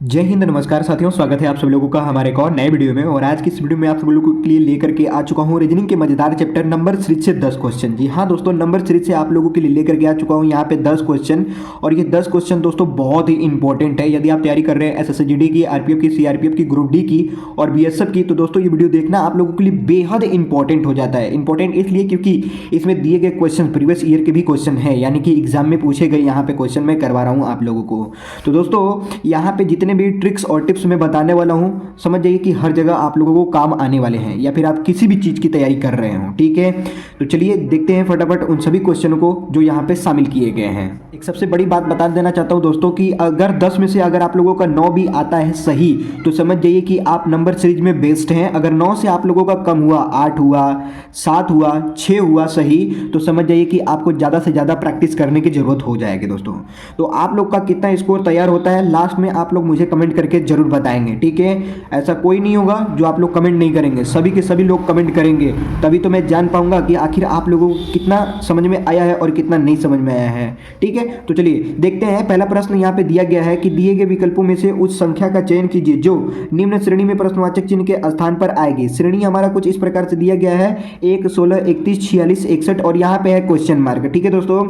जय हिंद, नमस्कार साथियों। स्वागत है आप सभी लोगों का हमारे एक और नए वीडियो में। और आज की इस वीडियो में आप सभी लोगों के लिए लेकर के आ चुका हूं रीजनिंग के मजेदार चैप्टर नंबर सीरीज से 10 क्वेश्चन। जी हाँ दोस्तों, नंबर सीरीज से आप लोगों के लिए लेकर के आ चुका हूं यहाँ पे 10 क्वेश्चन। और ये 10 क्वेश्चन दोस्तों बहुत ही इंपॉर्टेंट है। यदि आप तैयारी कर रहे हैं एसएससी की, आरपीएफ की, सीआरपीएफ की, ग्रुप डी की और बीएसएफ की, तो दोस्तों ये वीडियो देखना आप लोगों के लिए बेहद इंपॉर्टेंट हो जाता है। इंपॉर्टेंट इसलिए क्योंकि इसमें दिए गए क्वेश्चन प्रीवियस ईयर के भी क्वेश्चन है, यानी कि एग्जाम में पूछे गए यहाँ पे क्वेश्चन मैं करवा रहा हूँ आप लोगों को। तो दोस्तों यहाँ पे जितने भी ट्रिक्स और टिप्स मैं बताने वाला हूं, समझ जाइए कि हर जगह आप लोगों को काम आने वाले हैं, या फिर आप किसी भी चीज़ की तैयारी कर रहे हो। ठीक है, तो चलिए देखते हैं फटाफट उन सभी क्वेश्चनों को जो यहाँ पे शामिल किए गए हैं। एक सबसे बड़ी बात बता देना चाहता हूं दोस्तों कि अगर 10 में से अगर आप लोगों का 9 भी आता है सही, तो समझ जाइए कि आप नंबर सीरीज में बेस्ट हैं। अगर 9 से आप लोगों का कम हुआ, 8 हुआ, 7 हुआ, 6 हुआ सही, तो समझ जाइए कि आपको ज़्यादा से ज़्यादा प्रैक्टिस करने की जरूरत हो जाएगी दोस्तों। तो आप लोग का कितना स्कोर तैयार होता है लास्ट में आप लोग मुझे कमेंट करके जरूर बताएंगे। ठीक है, ऐसा कोई नहीं होगा जो आप लोग कमेंट नहीं करेंगे, सभी के सभी लोग कमेंट करेंगे, तभी तो मैं जान पाऊंगा कि आखिर आप लोगों को कितना समझ में आया है और कितना नहीं समझ में आया है। ठीक है, तो चलिए देखते हैं। पहला प्रश्न यहाँ पे दिया गया है कि दिए गए विकल्पों में से उस संख्या का चयन कीजिए जो निम्न श्रेणी में प्रश्नवाचक चिन्ह के स्थान पर आएगी। श्रेणी हमारा कुछ इस प्रकार से दिया गया है 1, 16, 31, 46, 61 और यहाँ पे है क्वेश्चन मार्क। ठीक है दोस्तों,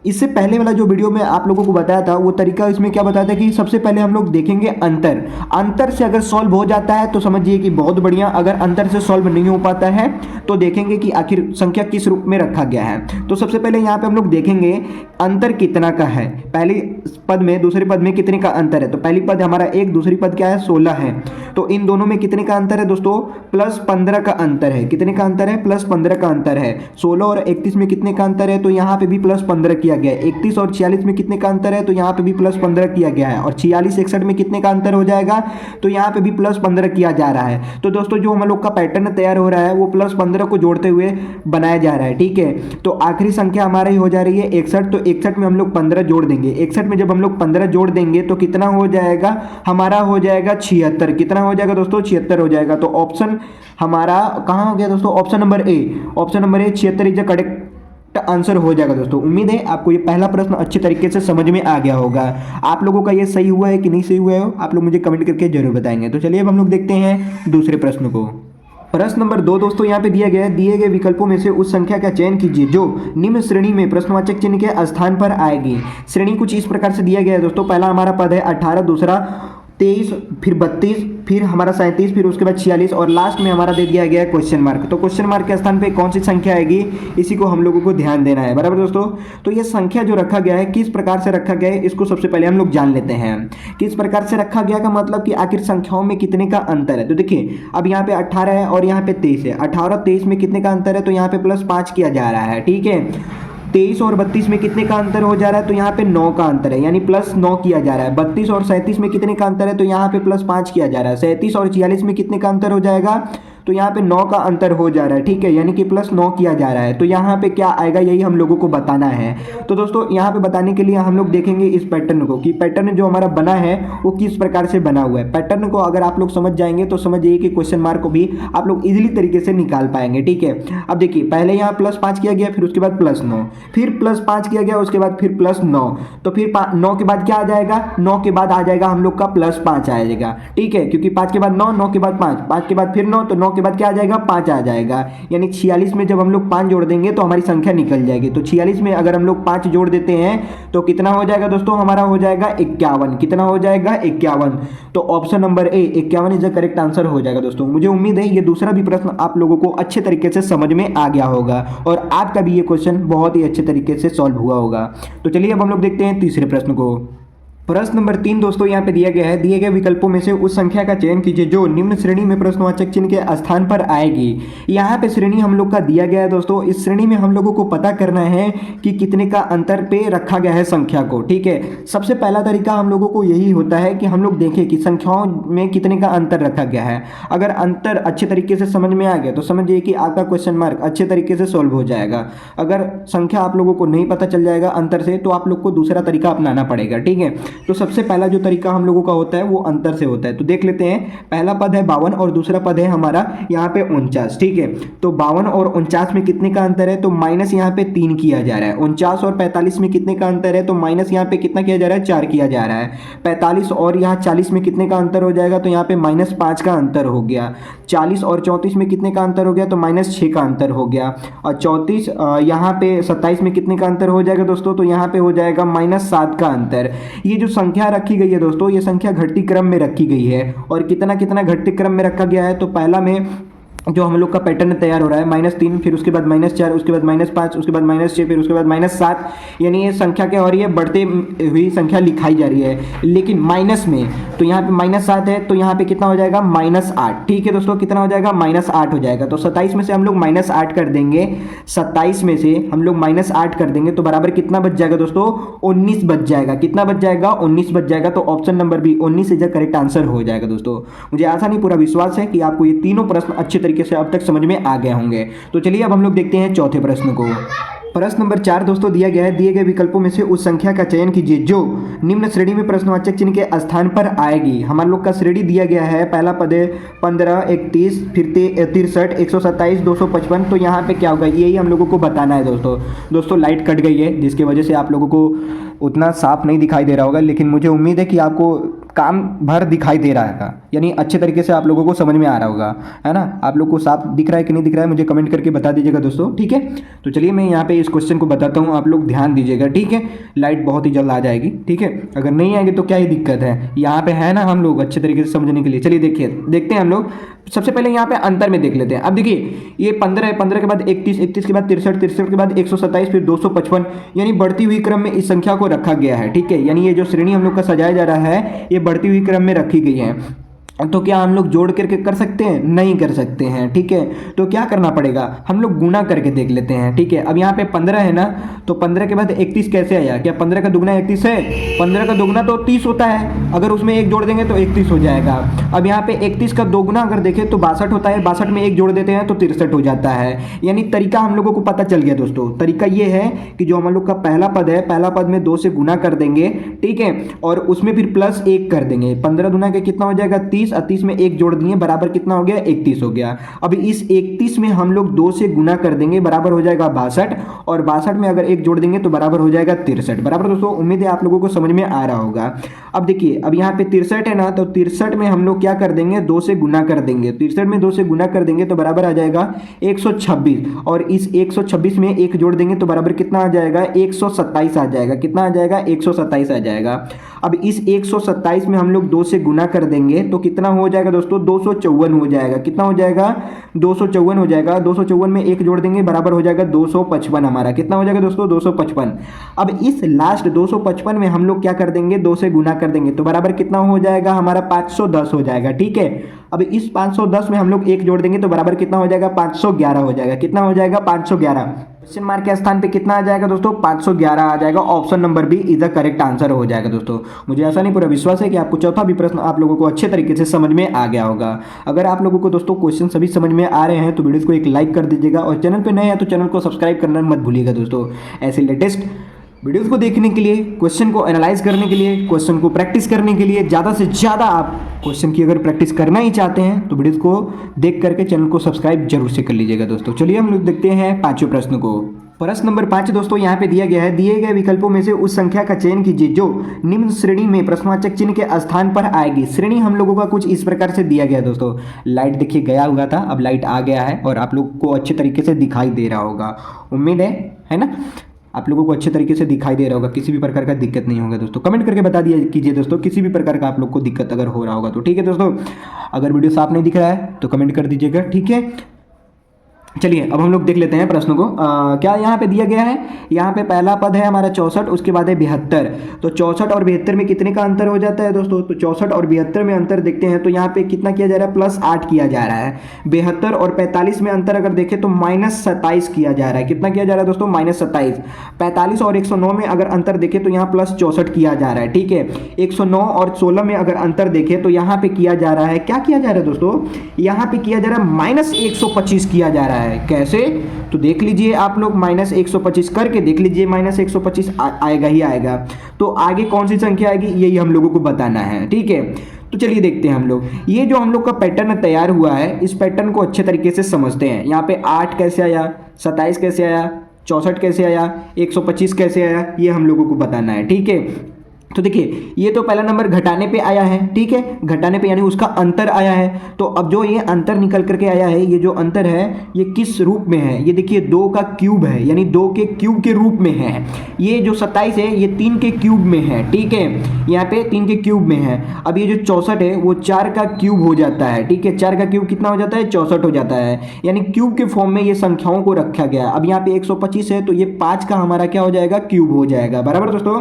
इससे पहले वाला जो वीडियो में आप लोगों को बताया था वो तरीका इसमें क्या बताया था कि सबसे पहले हम लोग देखेंगे अंतर से अगर सॉल्व हो जाता है तो समझिए कि बहुत बढ़िया। अगर अंतर से सॉल्व नहीं हो पाता है तो देखेंगे कि आखिर संख्या किस रूप में रखा गया है। तो सबसे पहले यहाँ पे हम लोग देखेंगे अंतर कितना का है। पहली पद में दूसरे पद में कितने का अंतर है, तो पहली पद हमारा 1, दूसरी पद क्या है 16 है। तो इन दोनों में कितने का अंतर है दोस्तों, +15 का अंतर है। कितने का अंतर है, +15 का अंतर है। 16 और 31 में कितने का अंतर है, तो यहाँ पे भी +15 किया गया है। 31 और 46 में कितने का अंतर है, तो यहाँ पे भी +15 किया गया है। और 46, 61 में कितने का अंतर हो जाएगा, तो यहाँ पे भी +15 किया जा रहा है। तो दोस्तों जो हम लोग का पैटर्न तैयार हो रहा है वो +15 को जोड़ते हुए बनाया जा रहा है। ठीक है, तो आखिरी संख्या हमारी हो जा रही है 61। तो 61 में हम लोग 15 जोड़ देंगे। 61 में जब हम लोग 15 जोड़ देंगे तो कितना हो जाएगा, हमारा हो जाएगा 76। कितना हो जाएगा दोस्तों, 76 हो जाएगा। तो ऑप्शन हमारा कहाँ हो गया दोस्तों, option number A. Option number A 76 is the correct answer हो जाएगा दोस्तों। उम्मीद है आपको ये पहला प्रश्न अच्छे तरीके से समझ में आ गया होगा। आप लोगों का ये सही हुआ है कि नहीं सही हुआ है, आप लोग मुझे कमेंट करके जरूर बताएंगे। तो चलिए अब हम लोग देखते हैं दूसरे प्रश्न को। प्रश्न नंबर 2 दोस्तों यहाँ पे दिया गया है, दिए गए विकल्पों में से उस संख्या का चयन कीजिए जो निम्न श्रेणी में प्रश्नवाचक चिन्ह के स्थान पर आएगी। श्रेणी कुछ इस प्रकार से दिया गया है दोस्तों। पहला हमारा पद है 18, दूसरा 23, फिर 32, फिर हमारा 37, फिर उसके बाद 46 और लास्ट में हमारा दे दिया गया है क्वेश्चन मार्क। तो क्वेश्चन मार्क के स्थान पे कौन सी संख्या आएगी, इसी को हम लोगों को ध्यान देना है। बराबर दोस्तों, तो ये संख्या जो रखा गया है किस प्रकार से रखा गया है इसको सबसे पहले हम लोग जान लेते हैं। किस प्रकार से रखा गया का मतलब कि आखिर संख्याओं में कितने का अंतर है। तो देखिए अब यहाँ पे 18 है और यहाँ पे 23 है। 18 और 23 में कितने का अंतर है, तो यहाँ पे +5 किया जा रहा है। ठीक है, 23 और 32 में कितने का अंतर हो जा रहा है, तो यहाँ पे 9 का अंतर है, यानी +9 किया जा रहा है। 32 और 37 में कितने का अंतर है, तो यहाँ पे +5 किया जा रहा है। 37 और 46 में कितने का अंतर हो जाएगा, तो यहाँ पे 9 का अंतर हो जा रहा है। ठीक है, यानी कि +9 किया जा रहा है। तो यहाँ पे क्या आएगा, यही हम लोगों को बताना है। तो दोस्तों यहाँ पे बताने के लिए हम लोग देखेंगे इस पैटर्न को कि पैटर्न जो हमारा बना है वो किस प्रकार से बना हुआ है। पैटर्न को अगर आप लोग समझ जाएंगे तो समझ जाइए कि क्वेश्चन मार्क को भी आप लोग इजीली तरीके से निकाल पाएंगे। ठीक है, अब देखिए पहले यहाँ +5 किया गया, फिर उसके बाद +9, फिर +5 किया गया, उसके बाद फिर +9, तो फिर 9 के बाद क्या आ जाएगा, 9 के बाद आ जाएगा हम लोग का +5 आ जाएगा। ठीक है, क्योंकि 5 के बाद 9, 9 के बाद 5, 5 के बाद फिर 9, तो 9 के बाद क्या आ जाएगा, 5 आ जाएगा। यानी 46 में जब हम लोग 5 जोड़ देंगे तो हमारी संख्या निकल जाएगी। तो 46 में अगर हम लोग 5 जोड़ देते हैं तो कितना हो जाएगा दोस्तों, हमारा हो जाएगा 51। कितना हो जाएगा, 51। तो option number A 51 is the correct answer हो जाएगा दोस्तों। मुझे उम्मीद है ये दूसरा भी प्रश्न आप लोगों को अच्छे तरीके से समझ में आ गया होगा और आपका भी ये क्वेश्चन बहुत ही अच्छे तरीके से सॉल्व हुआ होगा। तो चलिए अब हम लोग देखते हैं तीसरे प्रश्न को। प्रश्न नंबर 3 दोस्तों यहाँ पे दिया गया है, दिए गए विकल्पों में से उस संख्या का चयन कीजिए जो निम्न श्रेणी में प्रश्नवाचक चिन्ह के स्थान पर आएगी। यहाँ पे श्रेणी हम लोग का दिया गया है दोस्तों। इस श्रेणी में हम लोगों को पता करना है कि कितने का अंतर पे रखा गया है संख्या को। ठीक है, सबसे पहला तरीका हम लोगों को यही होता है कि हम लोग देखें कि संख्याओं में कितने का अंतर रखा गया है। अगर अंतर अच्छे तरीके से समझ में आ गया तो समझिए कि आपका क्वेश्चन मार्क अच्छे तरीके से सॉल्व हो जाएगा। अगर संख्या आप लोगों को नहीं पता चल जाएगा अंतर से तो आप लोग को दूसरा तरीका अपनाना पड़ेगा। ठीक है, तो सबसे पहला जो तरीका हम लोगों का होता है वो अंतर से होता है। तो देख लेते हैं, पहला पद है 52 और दूसरा पद है हमारा यहाँ पे 49। ठीक है, तो 52 और 49 में कितने का अंतर है, तो माइनस यहाँ पे 3 किया जा रहा है। 49 और 45 में कितने का अंतर है, तो माइनस यहाँ पे कितना किया जा रहा है, 4 किया जा रहा है। 45 और यहाँ 40 में कितने का अंतर हो जाएगा, तो यहाँ पे -5 का अंतर हो गया। 40 और 34 में कितने का अंतर हो गया, तो -6 का अंतर हो गया। और 34 यहाँ पे 27 में कितने का अंतर हो जाएगा दोस्तों, तो यहाँ पे हो जाएगा -7 का अंतर। ये जो संख्या रखी गई है दोस्तों, ये संख्या घटती क्रम में रखी गई है। और कितना कितना घटते क्रम में रखा गया है, तो पहला में जो हम लोग का पैटर्न तैयार हो रहा है -3, फिर उसके बाद -4, उसके बाद -5, उसके बाद -6, फिर उसके बाद -7, यानी ये संख्या क्या हो रही है, बढ़ते हुई संख्या लिखाई जा रही है। लेकिन माइनस में तो यहाँ पे -7 है, तो यहाँ पे कितना हो जाएगा, -8। ठीक है दोस्तों, कितना हो जाएगा, -8 हो जाएगा। तो 27 में से हम लोग -8 कर देंगे, 27 में से हम लोग -8 कर देंगे तो बराबर कितना बच जाएगा दोस्तों, 19 बच जाएगा। कितना बच जाएगा, 19 बच जाएगा। तो option number B 19 is the correct answer हो जाएगा दोस्तों। मुझे आशा नहीं पूरा विश्वास है कि आपको ये तीनों प्रश्न अच्छे तरीके से अब तक समझ में आ गए होंगे। तो चलिए अब हम लोग देखते हैं चौथे प्रश्न को। प्रश्न नंबर 4 दोस्तों दिया गया है, दिए गए विकल्पों में से उस संख्या का चयन कीजिए जो निम्न श्रेणी में प्रश्नवाचक चिन्ह के स्थान पर आएगी। हमारे लोग का श्रेणी दिया गया है, पहला पद है 15, 31, फिर 63, 127, 255। तो यहाँ पे क्या होगा, यही हम लोगों को बताना है दोस्तों लाइट कट गई है जिसकी वजह से आप लोगों को उतना साफ नहीं दिखाई दे रहा होगा, लेकिन मुझे उम्मीद है कि आपको काम भर दिखाई दे रहा है, यानी अच्छे तरीके से आप लोगों को समझ में आ रहा होगा, है ना। आप लोग को साफ दिख रहा है कि नहीं दिख रहा है, मुझे कमेंट करके बता दीजिएगा दोस्तों। ठीक है, तो चलिए मैं यहाँ पे इस क्वेश्चन को बताता हूँ, आप लोग ध्यान दीजिएगा। ठीक है, लाइट बहुत ही जल्द आ जाएगी। ठीक है, अगर नहीं आएगी तो क्या ही दिक्कत है, यहाँ पे है ना हम लोग अच्छे तरीके से समझने के लिए। चलिए देखते हैं हम लोग। सबसे पहले यहाँ पे अंतर में देख लेते हैं। अब देखिए, ये 15 है, 15 के बाद 31, 31 के बाद 63, 63 के बाद 127, फिर 255, यानी बढ़ती हुई क्रम में इस संख्या को रखा गया है। ठीक है, यानी ये जो श्रेणी हम लोग का सजाया जा रहा है, ये बढ़ती हुई क्रम में रखी गई है। तो क्या हम लोग जोड़ करके कर सकते हैं, नहीं कर सकते हैं। ठीक है, तो क्या करना पड़ेगा, हम लोग गुना करके देख लेते हैं। ठीक है, अब यहाँ पे 15 है ना, तो 15 के बाद 31 कैसे आया, क्या 15 का दुगना 31 है, 15 का दुगना तो 30 होता है, अगर उसमें एक जोड़ देंगे तो 31 हो जाएगा। अब यहाँ पे 31 का दोगुना अगर देखें तो 62 होता है, 62 में एक जोड़ देते हैं तो 63 हो जाता है। यानी तरीका हम लोगों को पता चल गया दोस्तों। तरीका ये है कि जो हम लोग का पहला पद है, पहला पद में 2 से गुना कर देंगे। ठीक है, और उसमें फिर +1 कर देंगे। 15 दुना के कितना हो जाएगा, 30, 30 में एक जोड़ दिए, बराबर कितना हो गया, 31 हो गया। अब इस 31 में हम लोग 2 से गुना कर देंगे, बराबर हो जाएगा 62, और 62 में अगर एक जोड़ देंगे तो बराबर हो जाएगा 63। बराबर दोस्तों, उम्मीद है आप लोगों को समझ में आ रहा होगा। अब देखिए, अब यहाँ पे 63 है ना, तो 63 में हम लोग क्या कर देंगे, 2 से गुना कर देंगे। 63 में 2 से गुना कर देंगे तो बराबर आ जाएगा 126, और इस 126 में एक जोड़ देंगे तो बराबर कितना आ जाएगा, 127 आ जाएगा। कितना आ जाएगा, 127 आ जाएगा। अब इस 127 में हम लोग 2 से गुना कर देंगे तो कितना हो जाएगा दोस्तों, 254 हो जाएगा। कितना हो जाएगा, 254 हो जाएगा। 254 में एक जोड़ देंगे, बराबर हो जाएगा 255 हमारा। कितना हो जाएगा दोस्तों, 255। अब इस लास्ट 255 में हम लोग क्या कर देंगे, 2 से गुना कर देंगे तो बराबर कितना हो जाएगा हमारा, 510 हो जाएगा। ठीक है, अब इस 510 में हम लोग एक जोड़ देंगे तो बराबर कितना हो जाएगा, 511 हो जाएगा। कितना हो जाएगा, 511। क्वेश्चन मार्क के स्थान पे कितना आ जाएगा दोस्तों, 511 आ जाएगा। Option number B is the correct answer हो जाएगा दोस्तों। मुझे ऐसा नहीं पूरा विश्वास है कि आपको चौथा भी प्रश्न आप लोगों को अच्छे तरीके से समझ में आ गया होगा। अगर आप लोगों को दोस्तों क्वेश्चन सभी समझ में आ रहे हैं तो वीडियो को एक लाइक कर दीजिएगा, और चैनल पे नए हैं तो चैनल को सब्सक्राइब करना मत भूलिएगा दोस्तों। ऐसे लेटेस्ट वीडियोस को देखने के लिए, क्वेश्चन को एनालाइज करने के लिए, क्वेश्चन को प्रैक्टिस करने के लिए, ज़्यादा से ज़्यादा आप क्वेश्चन की अगर प्रैक्टिस करना ही चाहते हैं तो वीडियोस को देख करके चैनल को सब्सक्राइब जरूर से कर लीजिएगा दोस्तों। चलिए हम लोग देखते हैं पांचवें प्रश्न को। प्रश्न नंबर 5 दोस्तों यहाँ पे दिया गया है, दिए गए विकल्पों में से उस संख्या का चयन कीजिए जो निम्न श्रेणी में प्रश्नवाचक चिन्ह के स्थान पर आएगी। श्रेणी हम लोगों का कुछ इस प्रकार से दिया गया है दोस्तों। लाइट देखिए गया हुआ था, अब लाइट आ गया है और आप लोग को अच्छे तरीके से दिखाई दे रहा होगा, उम्मीद है ना, आप लोगों को अच्छे तरीके से दिखाई दे रहा होगा, किसी भी प्रकार का दिक्कत नहीं होगा दोस्तों। कमेंट करके बता दिया कीजिए दोस्तों, किसी भी प्रकार का आप लोग को दिक्कत अगर हो रहा होगा तो। ठीक है दोस्तों, अगर वीडियो साफ नहीं दिख रहा है तो कमेंट कर दीजिएगा। ठीक है, चलिए अब हम लोग देख लेते हैं प्रश्न को। क्या यहाँ पे दिया गया है, यहाँ पे पहला पद है हमारा 64, उसके बाद है 72। तो 64 और 72 में कितने का अंतर हो जाता है दोस्तों, तो 64 और 72 में अंतर देखते हैं तो यहाँ पे कितना किया जा रहा है, +8 किया जा रहा है। 72 और 45 में अंतर अगर देखें तो -27 किया जा रहा है। कितना किया जा रहा है दोस्तों, -27। 45 और 109 में अगर अंतर देखें तो यहाँ +64 किया जा रहा है। ठीक है, 109 और 16 में अगर अंतर देखें तो यहाँ पे किया जा रहा है, क्या किया जा रहा है दोस्तों, यहाँ पे किया जा रहा है -125 किया जा रहा है। है। कैसे? तो देख लीजिए आप लोग, -125 करके देख लीजिए, -125 आएगा ही आएगा। तो आगे कौन सी संख्या आएगी यही हम लोगों को बताना है, ठीक है। तो चलिए देखते हैं हम लोग, ये जो हम लोग का पैटर्न तैयार हुआ है, इस पैटर्न को अच्छे तरीके से समझते हैं। यहाँ पे 8 कैसे आया, 27 कैसे आया, 64 कैसे आया, 125 कैसे आया, ये हम लोगों को बताना है, ठीक है। तो देखिए ये तो पहला नंबर घटाने पे आया है, ठीक है, घटाने पे यानी उसका अंतर आया है। तो अब जो ये अंतर निकल करके आया है, ये जो अंतर है ये किस रूप में है, ये देखिए 2 का क्यूब है, यानी 2 के क्यूब के रूप में है। ये जो 27 है ये 3 के क्यूब में है, ठीक है, यहाँ पे 3 के क्यूब में है। अब ये जो 64 है वो 4 का क्यूब हो जाता है, ठीक है, 4 का क्यूब कितना हो जाता है, 64 हो जाता है, यानी क्यूब के फॉर्म में ये संख्याओं को रखा गया। अब यहाँ पे 125 है तो ये 5 का हमारा क्या हो जाएगा, क्यूब हो जाएगा, बराबर दोस्तों।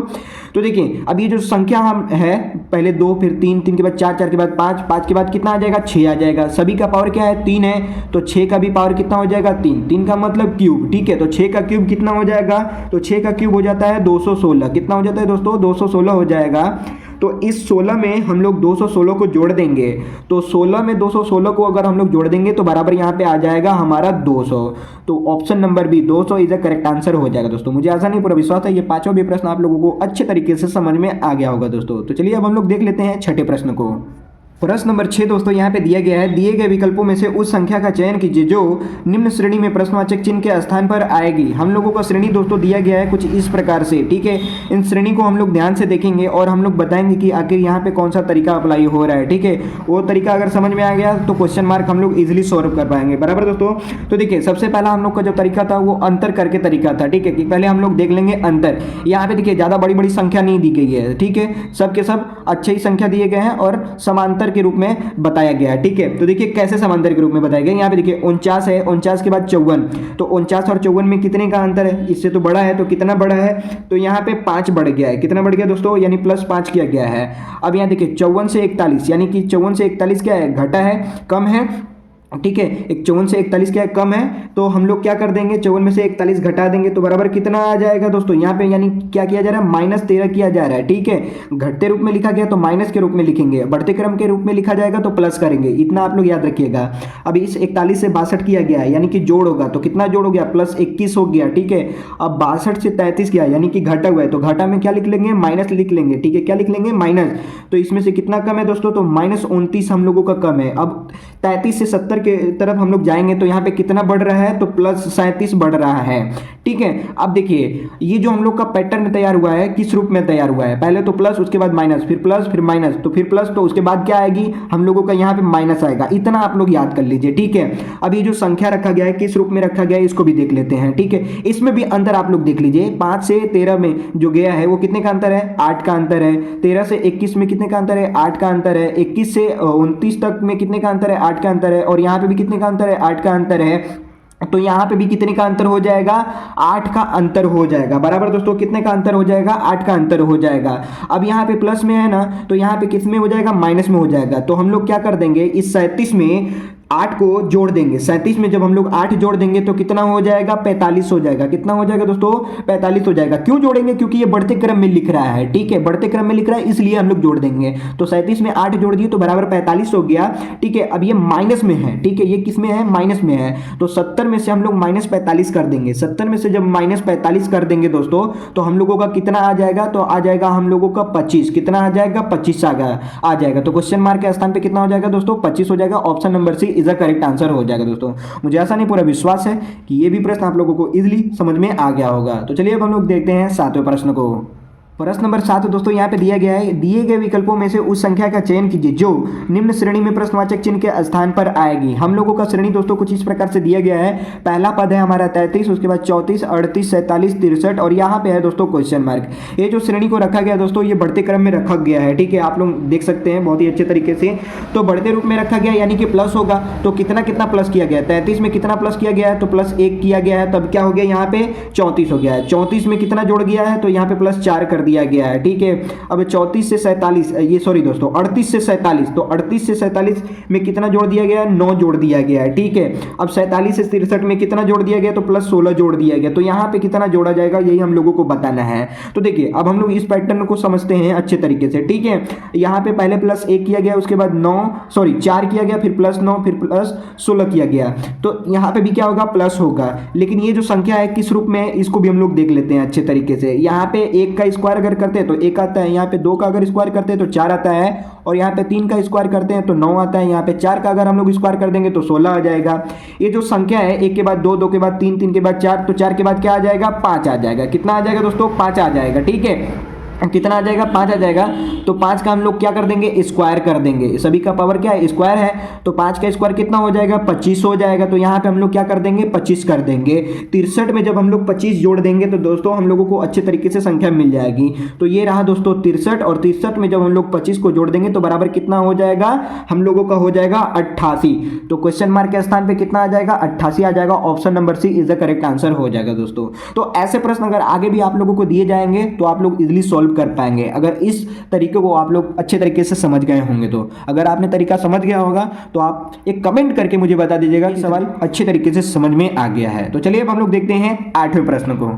तो देखिए अब ये जो संख्या हम है, पहले 2 फिर 3, 3 के बाद 4, 4 के बाद 5, 5 के बाद कितना आ जाएगा, 6 आ जाएगा। सभी का पावर क्या है, 3 है, तो 6 का भी पावर कितना हो जाएगा, 3, 3 का मतलब क्यूब, ठीक है। तो 6 का क्यूब कितना हो जाएगा, तो 6 का क्यूब हो जाता है 216। कितना हो जाता है दोस्तों, 216 हो जाएगा। तो इस 16 में हम लोग 216 को जोड़ देंगे, तो 16 में 216 को अगर हम लोग जोड़ देंगे तो बराबर यहाँ पे आ जाएगा हमारा 200। तो option number B 200 is the correct answer हो जाएगा दोस्तों। मुझे ऐसा नहीं पूरा विश्वास है ये पांचों भी प्रश्न आप लोगों को अच्छे तरीके से समझ में आ गया होगा दोस्तों। तो चलिए अब हम लोग देख लेते हैं छठे प्रश्न को। प्रश्न नंबर 6 दोस्तों यहाँ पे दिया गया है, दिए गए विकल्पों में से उस संख्या का चयन कीजिए जो निम्न श्रेणी में प्रश्नवाचक चिन्ह के स्थान पर आएगी। हम लोगों का श्रेणी दोस्तों दिया गया है कुछ इस प्रकार से, ठीक है। इन श्रेणी को हम लोग ध्यान से देखेंगे और हम लोग बताएंगे कि आखिर यहाँ पे कौन सा तरीका अप्लाई हो रहा है, ठीक है। वो तरीका अगर समझ में आ गया तो क्वेश्चन मार्क हम लोग इजिली सॉल्व कर पाएंगे, बराबर दोस्तों। तो देखिए सबसे पहला हम लोग का जो तरीका था वो अंतर करके तरीका था, ठीक है, कि पहले हम लोग देख लेंगे अंतर। यहाँ पे देखिए ज़्यादा बड़ी बड़ी संख्या नहीं दी गई है, ठीक है, सब के सब अच्छे ही संख्या दिए गए हैं और समांतर के रूप में बताया गया है, ठीक है। तो देखिए कैसे समांतर के रूप में बताया गया, यहाँ पे देखिए 49 है, 49 के बाद 54, तो 49 और 54 में कितने का अंतर है, इससे तो बड़ा है, तो कितना बड़ा है, तो यहाँ पे 5 बढ़ गया है। कितना बढ़ गया दोस्तों, यानी +5 किया गया है। अब यहाँ देखिए 54 से 41, यानी कि 54 से 41 क्या है, घटा है, कम है, ठीक है। 54 से 41 क्या है, कम है, तो हम लोग क्या कर देंगे, 54 में से 41 घटा देंगे तो बराबर कितना आ जाएगा दोस्तों, यहाँ पे यानी क्या किया जा रहा है, -13 किया जा रहा है, ठीक है। घटते रूप में लिखा गया तो माइनस के रूप में लिखेंगे, बढ़ते क्रम के रूप में लिखा जाएगा तो प्लस करेंगे, इतना आप लोग याद रखिएगा। अब इस 41 से 62 किया गया है, यानी कि जोड़ होगा तो कितना जोड़ हो गया, +21 हो गया, ठीक है। अब 62 से 33 किया यानी कि घटा हुआ है, तो घटा में क्या लिख लेंगे, माइनस लिख लेंगे, ठीक है। क्या लिख लेंगे, माइनस। तो इसमें से कितना कम है दोस्तों, तो -29 हम लोगों का कम है। अब 33 से 70 के तरफ हम लोग जाएंगे तो यहाँ पे कितना बढ़ रहा है, तो +37 बढ़ रहा है, ठीक है। अब देखिए ये जो हम लोग का पैटर्न तैयार हुआ है किस रूप में तैयार हुआ है, पहले तो प्लस, उसके बाद माइनस, फिर प्लस, फिर माइनस, तो फिर प्लस, तो उसके बाद क्या आएगी, हम लोगों का यहाँ पे माइनस आएगा। इतना आप लोग याद कर लीजिए, ठीक है। अब ये जो संख्या रखा गया है किस रूप में रखा गया है इसको भी देख लेते हैं, ठीक है। इसमें भी अंतर आप लोग देख लीजिए, 5 से 13 में जो गया है वो कितने का अंतर है, 8 का अंतर है। 13 से 21 में कितने का अंतर है, 8 का अंतर है। 21 से 29 तक में कितने का अंतर है, 8 का अंतर है। और यहाँ पे भी कितने का अंतर है, 8 का अंतर है। तो यहाँ पे भी कितने का अंतर हो जाएगा, 8 का अंतर हो जाएगा, बराबर दोस्तों। कितने का अंतर हो जाएगा, 8 का अंतर हो जाएगा। अब यहाँ पे प्लस में है ना, तो यहाँ पे किस में हो जाएगा, माइनस में हो जाएगा। तो हम लोग क्या कर देंगे, इस 37 में 8 को जोड़ देंगे। 37 में जब हम लोग 8 जोड़ देंगे तो कितना हो जाएगा, 45 हो जाएगा। कितना हो जाएगा दोस्तों, 45 हो जाएगा। क्यों जोड़ेंगे, क्योंकि ये बढ़ते क्रम में लिख रहा है, ठीक है, बढ़ते क्रम में लिख रहा है इसलिए हम लोग जोड़ देंगे। तो 37 में 8 जोड़ दिए तो बराबर 45 हो गया, ठीक है। अब ये माइनस में है, ठीक है, ये किस में है, माइनस में है। तो 70 में से हम लोग -45 कर देंगे। 70 में से जब -45 कर देंगे दोस्तों तो हम लोगों का कितना आ जाएगा, तो आ जाएगा हम लोगों का 25। कितना आ जाएगा, 25 आ जाएगा। तो क्वेश्चन मार्क के स्थान पे कितना हो जाएगा दोस्तों, 25 हो जाएगा। Option number C is the correct answer हो जाएगा दोस्तों। मुझे ऐसा नहीं पूरा विश्वास है कि ये भी प्रश्न आप लोगों को इजीली समझ में आ गया होगा। तो चलिए अब हम लोग देखते हैं 7वें प्रश्न को। प्रश्न नंबर 7 दोस्तों यहाँ पे दिया गया है, दिए गए विकल्पों में से उस संख्या का चयन कीजिए जो निम्न श्रेणी में प्रश्नवाचक चिन्ह के स्थान पर आएगी। हम लोगों का श्रेणी दोस्तों कुछ इस प्रकार से दिया गया है। पहला पद है हमारा 33, उसके बाद 34, 38, 47, 63 और यहाँ पे है दोस्तों क्वेश्चन मार्क। ये जो श्रेणी को रखा गया दोस्तों ये बढ़ते क्रम में रखा गया है, ठीक है, आप लोग देख सकते हैं बहुत ही अच्छे तरीके से। तो बढ़ते रूप में रखा गया यानी कि प्लस होगा, तो कितना कितना प्लस किया गया है, 33 में कितना प्लस किया गया है, तो +1 किया गया है, तब क्या हो गया यहाँ पे 34 हो गया है। 34 में कितना जोड़ गया है, तो यहाँ पे +4 कर दिया गया है, ठीक है। अब 34 से 47, ये सॉरी दोस्तों 38 से 47, तो 38 से 47 में कितना जोड़ दिया गया है, 9 जोड़ दिया गया है, ठीक है। अब 47 से 63 में कितना जोड़ दिया गया, तो प्लस 16 जोड़ दिया गया, तो यहाँ पे कितना जोड़ा जाएगा यही हम लोगों को बताना है। तो देखिए अब हम लोग इस पैटर्न को समझते हैं अच्छे तरीके से, ठीक है। यहाँ पे पहले प्लस 1 किया गया, उसके बाद 4 किया गया, फिर प्लस 9, फिर प्लस 16 किया गया, तो यहाँ पे भी क्या होगा, प्लस होगा। लेकिन ये जो संख्या है किस रूप में, इसको भी हम लोग देख लेते हैं अच्छे तरीके से। यहाँ पे 1 का स्क्वायर अगर करते हैं तो 1 आता है, यहाँ पे 2 का अगर स्क्वायर करते हैं तो 4 आता है, और यहाँ पे 3 का स्क्वायर करते हैं तो 9 आता है, यहाँ पे 4 का अगर हम लोग स्क्वायर कर देंगे तो 16 आ जाएगा। ये जो संख्या है 1 के बाद 2, 2 के बाद 3, 3 के बाद 4, तो 4 के बाद क्या आ जाएगा, 5 आ जाएगा। कितना आ जाएगा दोस्तों, 5 आ जाएगा, ठीक है। कितना आ जाएगा, 5 आ जाएगा। तो 5 का हम लोग क्या कर देंगे, स्क्वायर कर देंगे। सभी का पावर क्या है, स्क्वायर है, तो 5 का स्क्वायर कितना हो जाएगा, 25 हो जाएगा। तो यहाँ पे हम लोग क्या कर देंगे, 25 कर देंगे। 63 में जब हम लोग 25 जोड़ देंगे तो दोस्तों हम लोगों को अच्छे तरीके से संख्या मिल जाएगी। तो ये रहा दोस्तों 63, और 63 में जब हम लोग 25 को जोड़ देंगे तो बराबर कितना हो जाएगा, हम लोगों का हो जाएगा 88। तो क्वेश्चन मार्क के स्थान पे कितना आ जाएगा, 88 आ जाएगा। Option number C is the correct answer हो जाएगा दोस्तों। तो ऐसे प्रश्न अगर आगे भी आप लोगों को दिए जाएंगे तो आप लोग इजिली सॉल्व कर पाएंगे, अगर इस तरीके को आप लोग अच्छे तरीके से समझ गए होंगे। तो अगर आपने तरीका समझ गया होगा तो आप एक कमेंट करके मुझे बता दीजिएगा कि सवाल अच्छे तरीके से समझ में आ गया है। तो चलिए अब हम लोग देखते हैं 8वें प्रश्न को।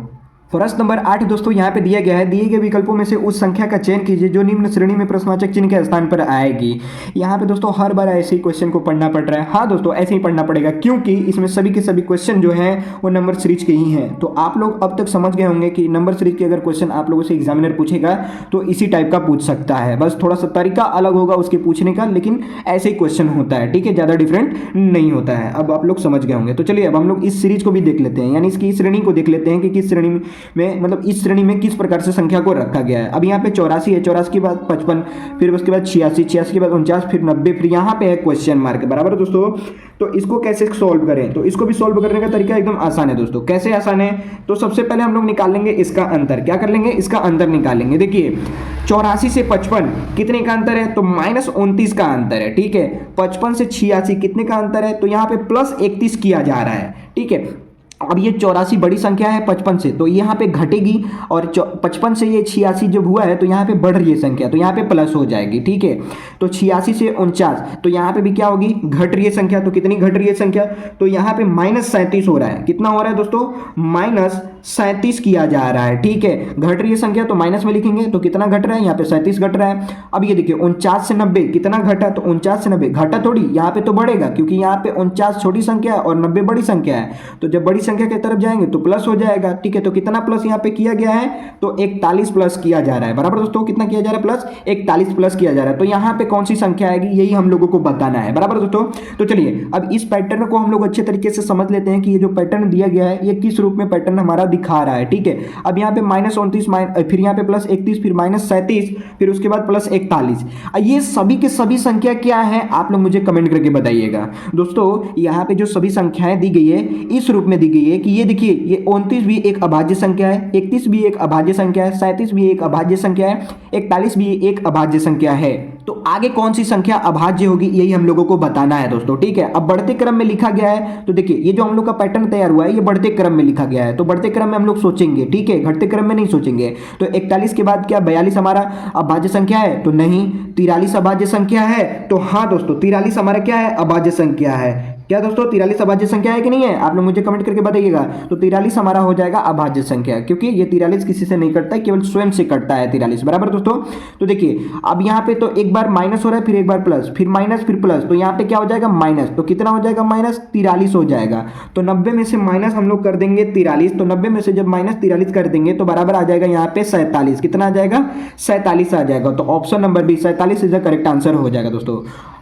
प्रश्न नंबर 8 दोस्तों यहाँ पे दिया गया है, दिए गए विकल्पों में से उस संख्या का चयन कीजिए जो निम्न श्रेणी में प्रश्नवाचक चिन्ह के स्थान पर आएगी। यहाँ पे दोस्तों हर बार ऐसे ही क्वेश्चन को पढ़ना पड़ रहा है। हाँ दोस्तों ऐसे ही पढ़ना पड़ेगा, क्योंकि इसमें सभी के सभी क्वेश्चन जो हैं वो नंबर सीरीज के ही हैं। तो आप लोग अब तक समझ गए होंगे कि नंबर सीरीज के अगर क्वेश्चन आप लोगों से एग्जामिनर पूछेगा तो इसी टाइप का पूछ सकता है, बस थोड़ा सा तरीका अलग होगा उसके पूछने का, लेकिन ऐसे ही क्वेश्चन होता है, ठीक है, ज़्यादा डिफरेंट नहीं होता है। अब आप लोग समझ गए होंगे। तो चलिए अब हम लोग इस सीरीज को भी देख लेते हैं, यानी इसकी श्रेणी को देख लेते हैं कि किस श्रेणी में, मतलब इस श्रेणी में किस प्रकार से संख्या को रखा गया है। अब यहाँ पे 84 है, 84 के बाद 55, फिर उसके बाद 86, 86 के बाद 49, फिर 90, फिर यहाँ पे है क्वेश्चन मार्क, बराबर दोस्तों। तो इसको कैसे सॉल्व करें, तो इसको भी सॉल्व करने का तरीका एकदम आसान है दोस्तों। कैसे आसान है, तो सबसे पहले हम लोग निकाल लेंगे इसका अंतर। क्या कर लेंगे, इसका अंतर निकालेंगे। देखिए 84 से 55 कितने का अंतर है, तो -29 का अंतर है, ठीक है। 55 से 86 कितने का अंतर है, तो यहाँ पे +31 किया जा रहा है, ठीक है। अब ये 84 बड़ी संख्या है 55 से, तो यहाँ पे घटेगी, और 55 से ये 86 जब हुआ है तो यहाँ पे बढ़ रही है संख्या, तो यहाँ पे प्लस हो जाएगी, ठीक है। तो 86 से 49, तो यहाँ पे भी क्या होगी, घट रही है संख्या। तो कितनी घट रही है संख्या, तो यहाँ पे -37 हो रहा है। कितना हो रहा है दोस्तों, -37 किया जा रहा है, ठीक है। घट रही है संख्या तो माइनस में लिखेंगे, तो कितना घट रहा है, यहाँ पे 37 घट रहा है। अब ये देखिए 49 से 90 कितना घटा, तो 49 से 90 घटा थोड़ी, यहाँ पे तो बढ़ेगा, क्योंकि यहाँ पे 49 छोटी संख्या है और 90 बड़ी संख्या है। तो जब बड़ी संख्या की तरफ जाएंगे तो प्लस हो जाएगा, ठीक है। तो कितना प्लस यहाँ पे किया गया है, तो 41 प्लस किया जा रहा है, बराबर दोस्तों। कितना किया जा रहा है, प्लस 41 प्लस किया जा रहा है। तो यहाँ पे कौन सी संख्या आएगी यही हम लोगों को बताना है, बराबर दोस्तों। तो चलिए अब इस पैटर्न को हम लोग अच्छे तरीके से समझ लेते हैं कि ये जो पैटर्न दिया गया है ये किस रूप में पैटर्न हमारा दिखा रहा है, ठीक है। अब यहाँ पे -29, फिर यहाँ पे +31, फिर -37, फिर उसके बाद +41। ये सभी के सभी संख्या क्या है, आप लोग मुझे कमेंट करके बताइएगा दोस्तों। यहाँ पे जो सभी संख्याएं दी गई है इस रूप में दी गई है कि ये देखिए ये 29 भी एक अभाज्य संख्या है, 31 भी एक अभाज्य संख्या है, 37 भी एक अभाज्य संख्या है, 41 भी एक अभाज्य संख्या है। तो आगे कौन सी संख्या अभाज्य होगी यही हम लोगों को बताना है दोस्तों, ठीक है। अब बढ़ते क्रम में लिखा गया है, तो देखिए ये जो हम लोग का पैटर्न तैयार हुआ है ये बढ़ते क्रम में लिखा गया है। तो बढ़ते क्रम में हम लोग सोचेंगे, ठीक है, घटते क्रम में नहीं सोचेंगे। तो 41 के बाद क्या 42 हमारा अभाज्य संख्या है, तो नहीं। 43 अभाज्य संख्या है, तो हाँ दोस्तों 43 हमारा क्या है, अभाज्य संख्या है। क्या दोस्तों 43 अभाज्य संख्या है कि नहीं है, आप लोग मुझे कमेंट करके बताइएगा। तो 43 हमारा हो जाएगा अभाज्य संख्या, क्योंकि ये 43 किसी से नहीं कटता है, केवल स्वयं से कटता है 43, बराबर दोस्तों। तो देखिए अब यहाँ पे तो एक बार माइनस हो रहा है, फिर एक बार प्लस, फिर माइनस, फिर प्लस, तो यहाँ पे क्या हो जाएगा माइनस। तो कितना हो जाएगा माइनस, 43 हो जाएगा। तो 90 में से माइनस हम लोग कर देंगे 43, तो 90 में से जब -43 कर देंगे तो बराबर आ जाएगा यहाँ पे 47। कितना आ जाएगा, 47 आ जाएगा। तो option number B 47 is the correct answer हो जाएगा दोस्तों।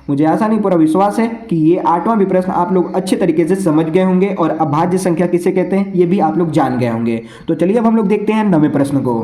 मुझे आशा नहीं पूरा विश्वास है कि ये 8वां भी प्रश्न आप लोग अच्छे तरीके से समझ गए होंगे और अभाज्य संख्या किसे कहते हैं ये भी आप लोग जान गए होंगे। तो चलिए अब हम लोग देखते हैं 9वें प्रश्न को।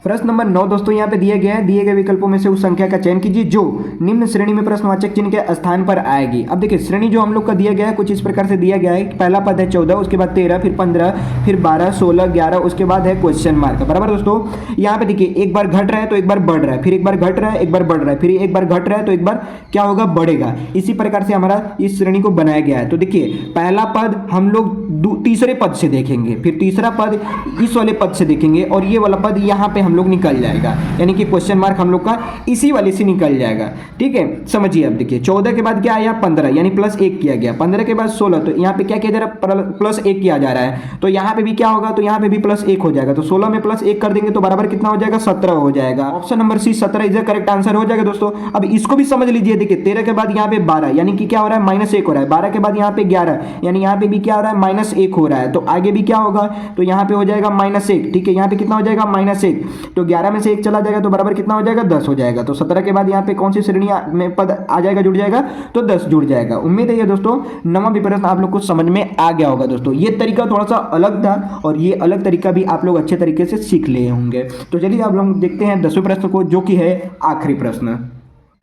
प्रश्न नंबर 9 दोस्तों यहाँ पे दिया गया है, दिए गए विकल्पों में से उस संख्या का चयन कीजिए जो निम्न श्रेणी में प्रश्नवाचक चिन्ह के स्थान पर आएगी। अब देखिए श्रेणी जो हम लोग का दिया गया है कुछ इस प्रकार से दिया गया है, पहला पद है 14, उसके बाद 13, फिर 15, फिर 12, 16, 11, उसके बाद है क्वेश्चन मार्क, बराबर दोस्तों। यहाँ पे देखिए एक बार घट रहा है तो एक बार बढ़ रहा है, फिर एक बार घट रहा है एक बार बढ़ रहा है, फिर एक बार घट रहा है तो एक बार क्या होगा, बढ़ेगा। इसी प्रकार से हमारा इस श्रेणी को बनाया गया है। तो देखिए पहला पद हम लोग तीसरे पद से देखेंगे, फिर तीसरा पद इस वाले पद से देखेंगे, और ये वाला पद यहाँ पे हम लोग निकल जाएगा, यानी कि क्वेश्चन मार्क हम लोग का इसी वाले से निकल जाएगा। ठीक है, समझिए। अब देखिए 14 के बाद क्या आया 15, यानी +1 किया गया। 15 के बाद 16, तो यहाँ पे क्या किया जा रहा है, +1 किया जा रहा है, तो यहाँ पे भी क्या होगा, तो यहाँ पे भी +1 हो जाएगा। तो 16 में +1 कर देंगे तो बराबर कितना हो जाएगा, 17 हो जाएगा। Option number C 17 is the correct answer हो जाएगा दोस्तों। अब इसको भी समझ लीजिए। देखिए 13 के बाद यहाँ पे 12, यानी कि क्या हो रहा है, -1 हो रहा है। 12 के बाद यहाँ पे 11, यानी यहाँ पे भी क्या हो रहा है, -1 हो रहा है। तो आगे भी क्या होगा, तो यहाँ पे हो जाएगा -1। ठीक है, यहाँ पे कितना हो जाएगा, -1, तो 11 में से 1 चला जाएगा तो बराबर कितना हो जाएगा, 10 हो जाएगा। तो 17 के बाद यहाँ पे कौन सी श्रेणी में पद आ जाएगा, जुड़ जाएगा, तो 10 जुड़ जाएगा। उम्मीद है ये दोस्तों नवा भी प्रश्न आप लोग को समझ में आ गया होगा दोस्तों। ये तरीका थोड़ा सा अलग था और ये अलग तरीका भी आप लोग अच्छे तरीके से सीख लिए होंगे। तो चलिए आप लोग देखते हैं 10वें प्रश्न को, जो कि है आखिरी प्रश्न।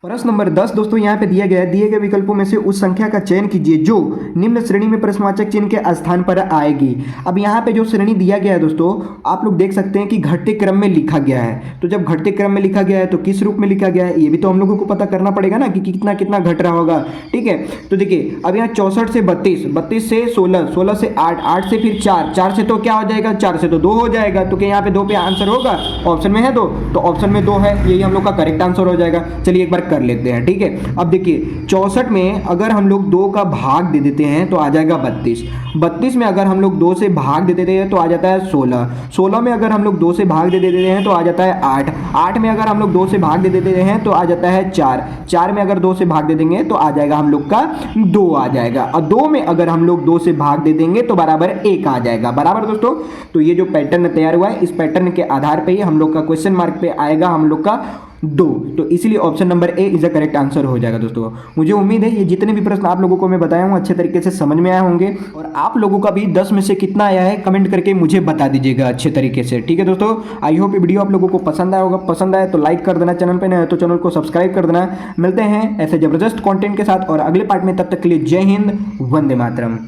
प्रश्न नंबर 10 दोस्तों यहाँ पे दिया गया है, दिए गए विकल्पों में से उस संख्या का चयन कीजिए जो निम्न श्रेणी में प्रश्नवाचक चिन्ह के स्थान पर आएगी। अब यहाँ पे जो श्रेणी दिया गया है दोस्तों, आप लोग देख सकते हैं कि घटते क्रम में लिखा गया है। तो जब घटते क्रम में लिखा गया है तो किस रूप में लिखा गया है, ये भी तो हम लोगों को पता करना पड़ेगा ना कि कितना कितना घट रहा होगा। ठीक है, तो देखिए अब यहाँ 64 से 32, 32 से 16, 16 से 8, 8 से फिर 4, 4 से तो क्या हो जाएगा, 4 से तो 2 हो जाएगा। तो क्या यहाँ पे 2 पे आंसर होगा, ऑप्शन में है 2, तो ऑप्शन में 2 है, यही हम लोग का करेक्ट आंसर हो जाएगा। चलिए एक बार कर लेते हैं। ठीक है, अब देखिए 64 में अगर हम लोग 2 का भाग दे देते हैं तो आ जाएगा 32, 32 में अगर हम लोग 2 से भाग दे देते हैं तो आ जाता है 16, 16 में अगर हम लोग 2 से भाग दे देते हैं तो आ जाता है 8, 8 में अगर हम लोग 2 से भाग दे देते हैं तो आ जाता है 4, 4 में अगर 2 से भाग दे देंगे तो आ जाएगा हम लोग का 2 आ जाएगा, और 2 में अगर हम लोग 2 से भाग दे देंगे तो बराबर 1 आ जाएगा। बराबर दोस्तों, तो ये जो पैटर्न तैयार हुआ है, इस पैटर्न के आधार पर ही हम लोग का क्वेश्चन मार्क पे आएगा हम लोग का 2, तो इसलिए option number A is the correct answer हो जाएगा दोस्तों। मुझे उम्मीद है ये जितने भी प्रश्न आप लोगों को मैं बताया हूँ अच्छे तरीके से समझ में आए होंगे, और आप लोगों का भी 10 में से कितना आया है कमेंट करके मुझे बता दीजिएगा अच्छे तरीके से। ठीक है दोस्तों, आई होप ये वीडियो आप लोगों को पसंद आया होगा। पसंद आए तो लाइक कर देना, चैनल पर नए हो तो चैनल को सब्सक्राइब कर देना। मिलते हैं ऐसे जबरदस्त कॉन्टेंट के साथ और अगले पार्ट में, तब तक के लिए जय हिंद, वंदे मातरम।